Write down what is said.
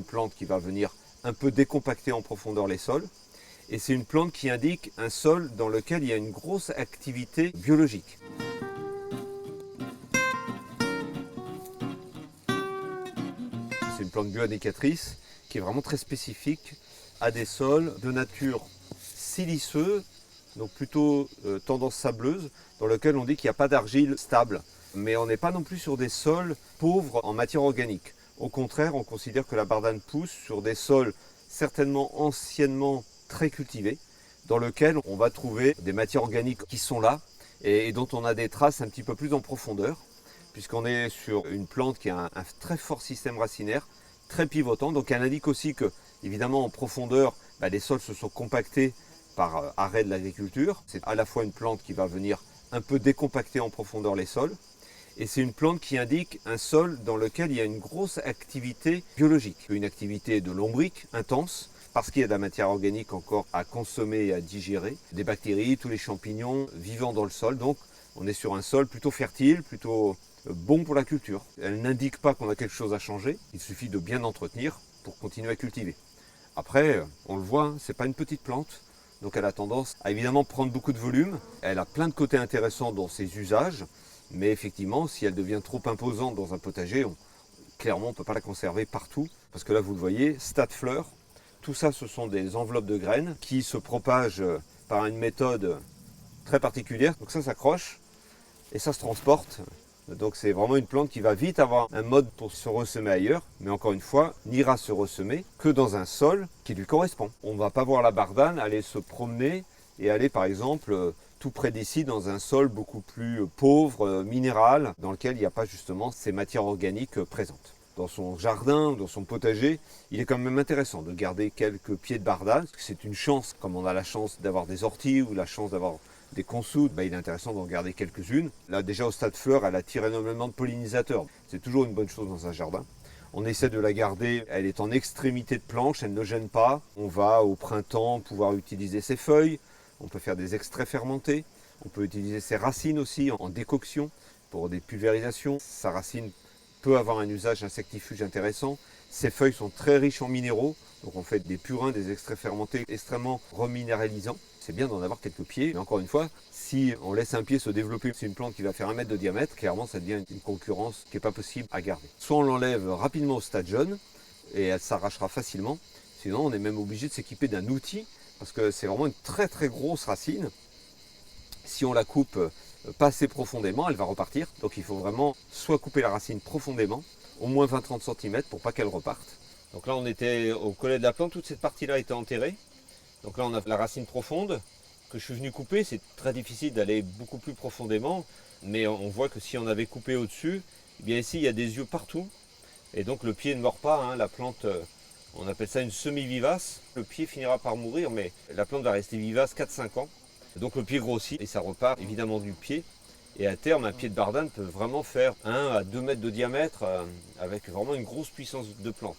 plante qui va venir un peu décompacter en profondeur les sols. Et c'est une plante qui indique un sol dans lequel il y a une grosse activité biologique. C'est une plante bioindicatrice qui est vraiment très spécifique à des sols de nature siliceuse, donc plutôt tendance sableuse, dans lequel on dit qu'il n'y a pas d'argile stable. Mais on n'est pas non plus sur des sols pauvres en matière organique. Au contraire, on considère que la bardane pousse sur des sols certainement anciennement très cultivés, dans lesquels on va trouver des matières organiques qui sont là et dont on a des traces un petit peu plus en profondeur, puisqu'on est sur une plante qui a un très fort système racinaire, très pivotant. Donc elle indique aussi que, évidemment, en profondeur, les sols se sont compactés par arrêt de l'agriculture. C'est à la fois une plante qui va venir un peu décompacter en profondeur les sols, et c'est une plante qui indique un sol dans lequel il y a une grosse activité biologique, une activité de lombric intense, parce qu'il y a de la matière organique encore à consommer et à digérer, des bactéries, tous les champignons vivant dans le sol. Donc on est sur un sol plutôt fertile, plutôt bon pour la culture. Elle n'indique pas qu'on a quelque chose à changer, il suffit de bien entretenir pour continuer à cultiver. Après, on le voit, c'est pas une petite plante, donc elle a tendance à évidemment prendre beaucoup de volume. Elle a plein de côtés intéressants dans ses usages, mais effectivement, si elle devient trop imposante dans un potager, clairement on ne peut pas la conserver partout, parce que là vous le voyez, stade fleur, tout ça ce sont des enveloppes de graines qui se propagent par une méthode très particulière. Donc ça s'accroche et ça se transporte. Donc c'est vraiment une plante qui va vite avoir un mode pour se ressemer ailleurs, mais encore une fois, n'ira se ressemer que dans un sol qui lui correspond. On ne va pas voir la bardane aller se promener et aller par exemple tout près d'ici dans un sol beaucoup plus pauvre, minéral, dans lequel il n'y a pas justement ces matières organiques présentes. Dans son jardin, dans son potager, il est quand même intéressant de garder quelques pieds de bardane, parce que c'est une chance, comme on a la chance d'avoir des orties ou la chance d'avoir des consoudes, il est intéressant d'en garder quelques-unes. Là déjà au stade fleur, elle attire énormément de pollinisateurs. C'est toujours une bonne chose dans un jardin. On essaie de la garder, elle est en extrémité de planche, elle ne gêne pas. On va au printemps pouvoir utiliser ses feuilles, on peut faire des extraits fermentés, on peut utiliser ses racines aussi en décoction pour des pulvérisations. Sa racine peut avoir un usage insectifuge intéressant. Ses feuilles sont très riches en minéraux, donc on fait des purins, des extraits fermentés extrêmement reminéralisants. C'est bien d'en avoir quelques pieds, mais encore une fois, si on laisse un pied se développer, c'est une plante qui va faire 1 mètre de diamètre, clairement ça devient une concurrence qui n'est pas possible à garder. Soit on l'enlève rapidement au stade jeune, et elle s'arrachera facilement, sinon on est même obligé de s'équiper d'un outil, parce que c'est vraiment une très très grosse racine. Si on la coupe pas assez profondément, elle va repartir. Donc il faut vraiment soit couper la racine profondément, au moins 20-30 cm pour pas qu'elle reparte. Donc là on était au collet de la plante, toute cette partie-là était enterrée. Donc là on a la racine profonde que je suis venu couper. C'est très difficile d'aller beaucoup plus profondément, mais on voit que si on avait coupé au-dessus, eh bien ici il y a des yeux partout. Et donc le pied ne mord pas, la plante, on appelle ça une semi-vivace. Le pied finira par mourir, mais la plante va rester vivace 4-5 ans. Donc le pied grossit et ça repart évidemment du pied. Et à terme, un pied de bardane peut vraiment faire 1 à 2 mètres de diamètre avec vraiment une grosse puissance de plante.